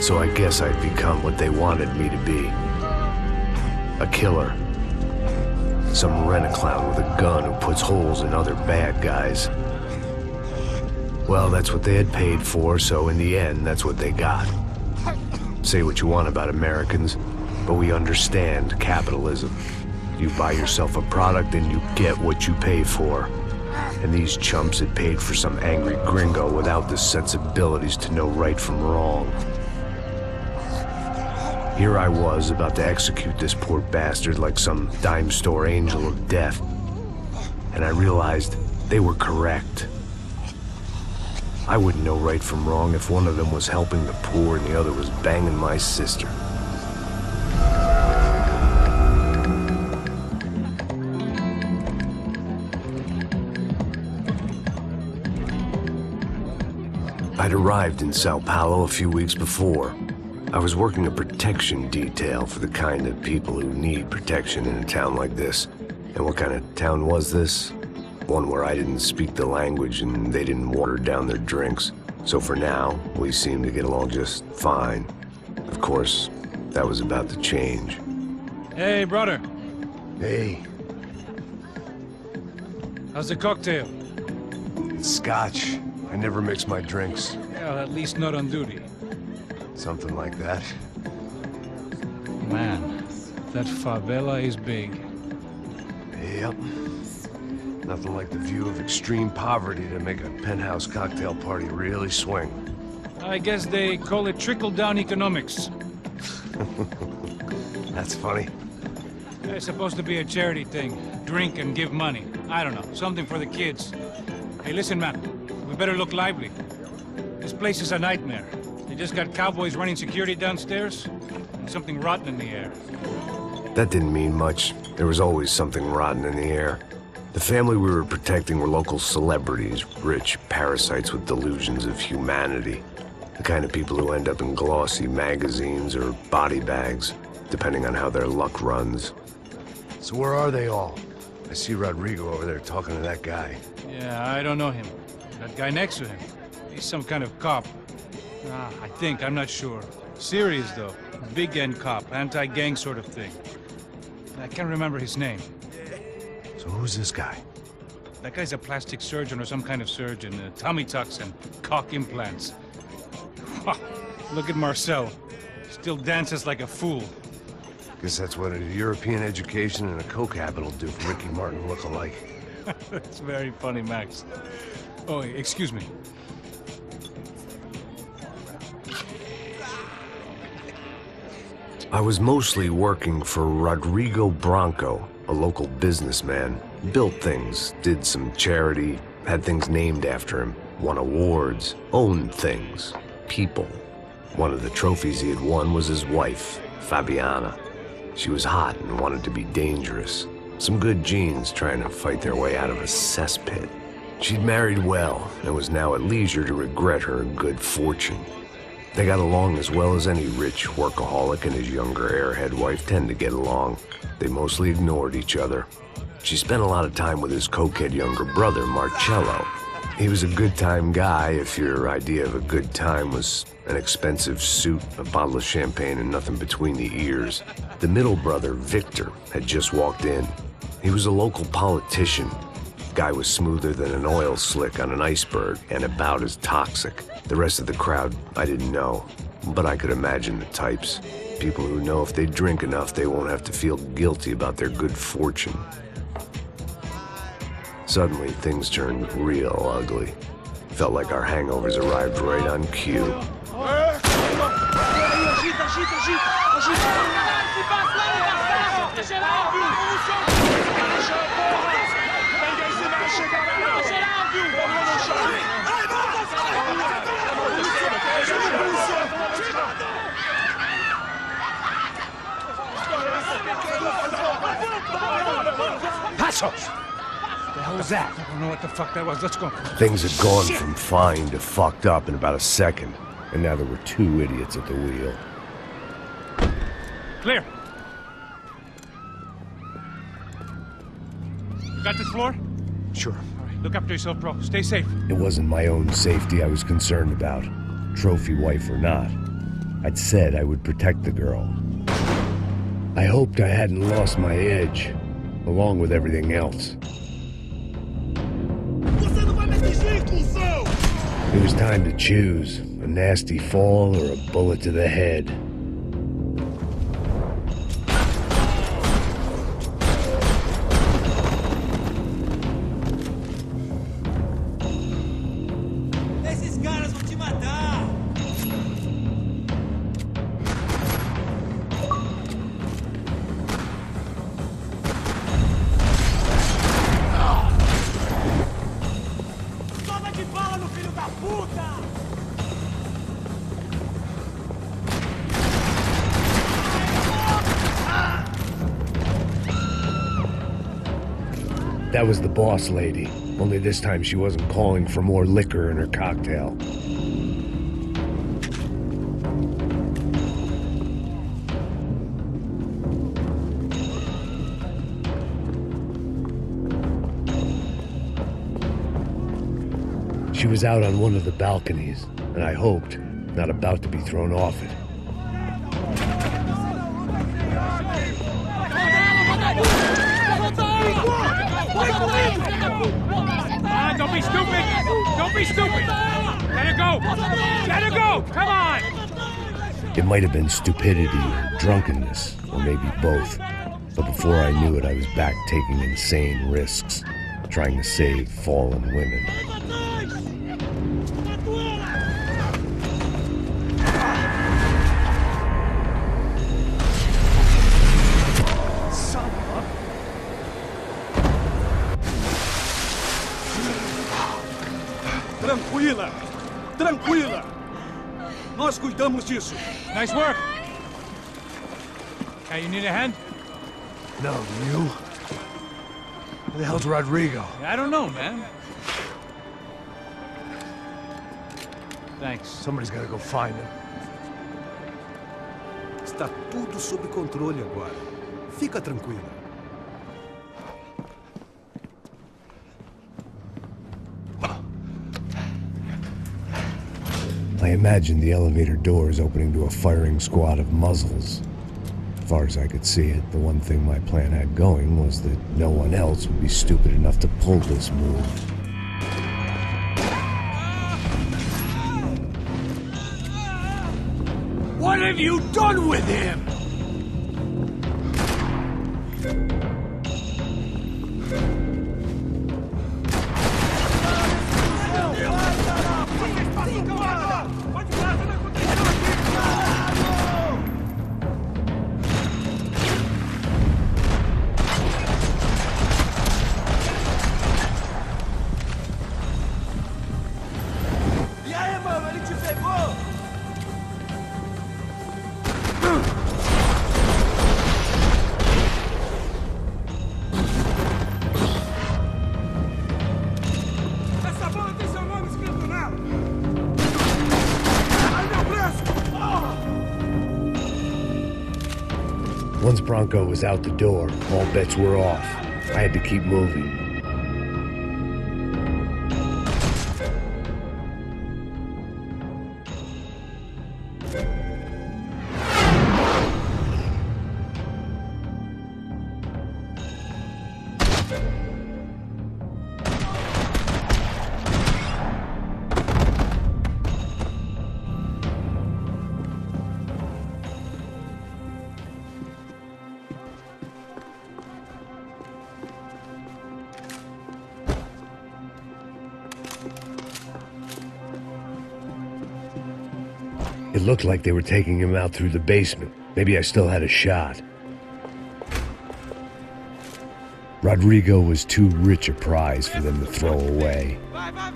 So I guess I'd become what they wanted me to be. A killer. Some rent-a-clown with a gun who puts holes in other bad guys. Well, that's what they had paid for, so in the end, that's what they got. Say what you want about Americans, but we understand capitalism. You buy yourself a product and you get what you pay for. And these chumps had paid for some angry gringo without the sensibilities to know right from wrong. Here I was, about to execute this poor bastard like some dime store angel of death. And I realized they were correct. I wouldn't know right from wrong if one of them was helping the poor and the other was banging my sister. I'd arrived in Sao Paulo a few weeks before. I was working a protection detail for the kind of people who need protection in a town like this. And what kind of town was this? One where I didn't speak the language and they didn't water down their drinks. So for now, we seemed to get along just fine. Of course, that was about to change. Hey, brother. Hey. How's the cocktail? It's scotch. I never mix my drinks. Well, at least not on duty. Something like that. Man, that favela is big. Yep. Nothing like the view of extreme poverty to make a penthouse cocktail party really swing. I guess they call it trickle-down economics. That's funny. It's supposed to be a charity thing. Drink and give money. I don't know, something for the kids. Hey, listen, man. We better look lively. This place is a nightmare. They just got cowboys running security downstairs, and something rotten in the air. That didn't mean much. There was always something rotten in the air. The family we were protecting were local celebrities, rich parasites with delusions of humanity. The kind of people who end up in glossy magazines or body bags, depending on how their luck runs. So where are they all? I see Rodrigo over there talking to that guy. Yeah, I don't know him. That guy next to him. He's some kind of cop. I think, I'm not sure. Serious, though. Big N cop, anti-gang sort of thing. I can't remember his name. So who's this guy? That guy's a plastic surgeon or some kind of surgeon. Tummy tucks and cock implants. Look at Marcel. Still dances like a fool. Guess that's what a European education and a coke habit will do for Ricky Martin look-alike. That's very funny, Max. Oh, excuse me. I was mostly working for Rodrigo Branco, a local businessman. Built things, did some charity, had things named after him, won awards, owned things, people. One of the trophies he had won was his wife, Fabiana. She was hot and wanted to be dangerous. Some good genes trying to fight their way out of a cesspit. She'd married well and was now at leisure to regret her good fortune. They got along as well as any rich workaholic and his younger airhead wife tend to get along. They mostly ignored each other. She spent a lot of time with his cokehead younger brother, Marcello. He was a good-time guy if your idea of a good time was an expensive suit, a bottle of champagne, and nothing between the ears. The middle brother, Victor, had just walked in. He was a local politician. Guy was smoother than an oil slick on an iceberg and about as toxic. The rest of the crowd, I didn't know, but I could imagine the types. People who know if they drink enough, they won't have to feel guilty about their good fortune. Suddenly, things turned real ugly. Felt like our hangovers arrived right on cue. Passos! What the hell was that? I don't know what the fuck that was. Let's go. Things had gone from fine to fucked up in about a second, and now there were two idiots at the wheel. Clear. You got this floor? Sure. All right, look after yourself, bro. Stay safe. It wasn't my own safety I was concerned about, trophy wife or not. I'd said I would protect the girl. I hoped I hadn't lost my edge, along with everything else. It was time to choose, a nasty fall or a bullet to the head. That was the boss lady, only this time she wasn't calling for more liquor in her cocktail. She was out on one of the balconies, and I hoped, not about to be thrown off it. Don't be stupid! Don't be stupid! Let her go! Let her go! Come on! It might have been stupidity or drunkenness, or maybe both. But before I knew it, I was back taking insane risks, trying to save fallen women. Tranquila! Tranquila! Nós cuidamos disso. Nice work! Hey, you need a hand? No, you? Who the hell's Rodrigo? I don't know, man. Thanks. Somebody's gotta go find him. Está tudo sob controle agora. Fica tranquila. I imagined the elevator doors opening to a firing squad of muzzles. As far as I could see it, the one thing my plan had going was that no one else would be stupid enough to pull this move. What have you done with him? Once Bronco was out the door, all bets were off. I had to keep moving. It looked like they were taking him out through the basement. Maybe I still had a shot. Rodrigo was too rich a prize for them to throw away.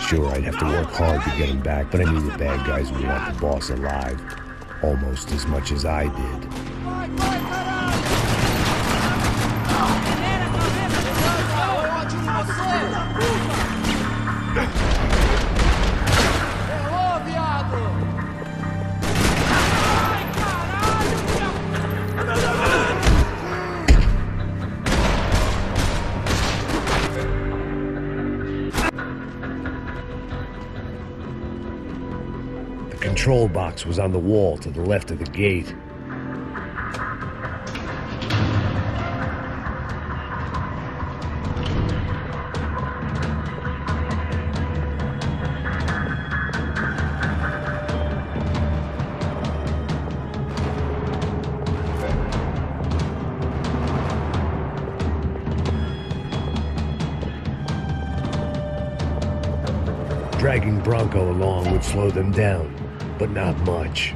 Sure, I'd have to work hard to get him back, but I knew the bad guys would want the boss alive. Almost as much as I did. control box was on the wall to the left of the gate. Dragging Bronco along would slow them down, but not much.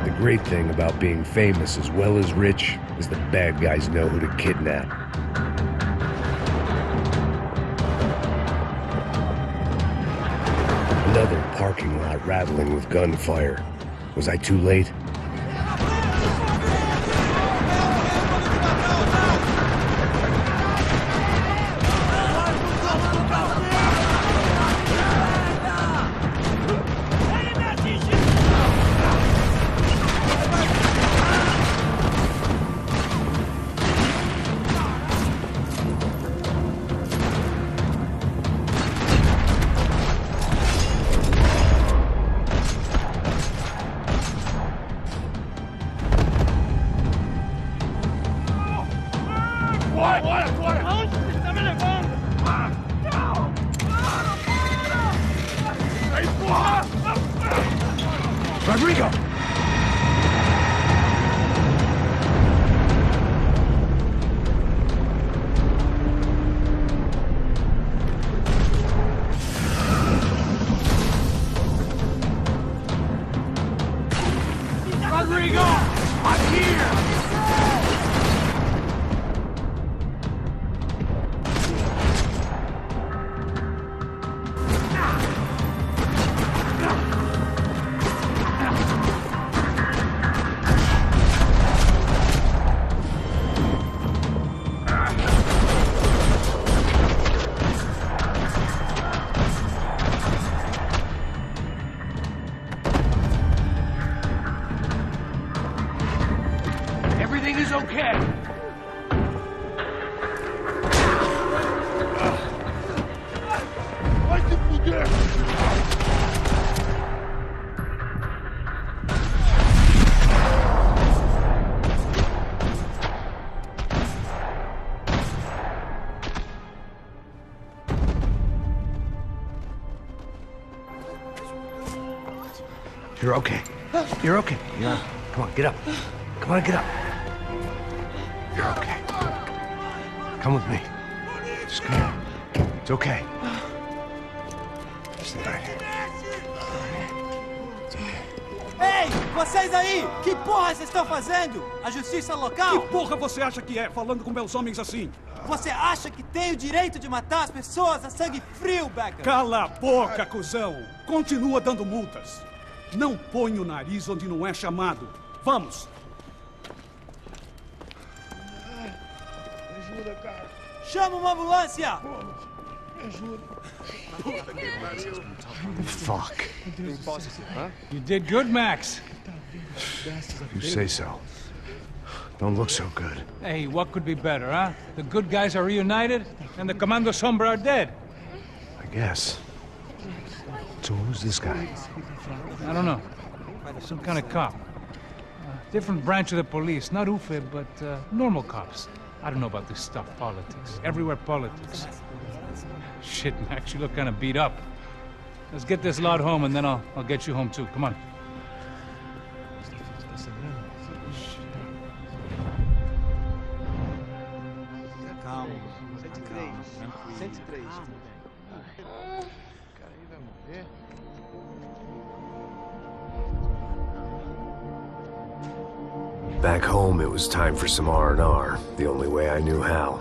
The great thing about being famous as well as rich is the bad guys know who to kidnap. Another parking lot rattling with gunfire. Was I too late? Rodrigo! Rodrigo! I'm here! Everything is okay. Vai se fuder! You're okay. You're okay. Yeah. Come on, get up. Come on, get up. You're okay. Come with me. Just come on. It's okay. Stay right here. It's okay. Ei, vocês aí! Que porra vocês estão fazendo? A justiça local? Que porra você acha que é, falando com meus homens assim? Você acha que tem o direito de matar as pessoas a sangue frio, Becker? Cala a boca, cuzão! Continua dando multas. Não põe o nariz onde não é chamado. Vamos! Me ajuda, cara. Chama uma ambulância! Me ajuda. Fuck. You did good, Max. You say so. Don't look so good. Hey, what could be better, huh? The good guys are reunited, and the Commando Sombra are dead. I guess. So who's this guy? I don't know. Some kind of cop. Different branch of the police. Not UFE, but normal cops. I don't know about this stuff, politics. Everywhere politics. Shit, Max, you look kind of beat up. Let's get this lot home, and then I'll get you home, too. Come on. Calma. 103. 103. Cara, aí vai morrer. Back home, it was time for some R&R, the only way I knew how.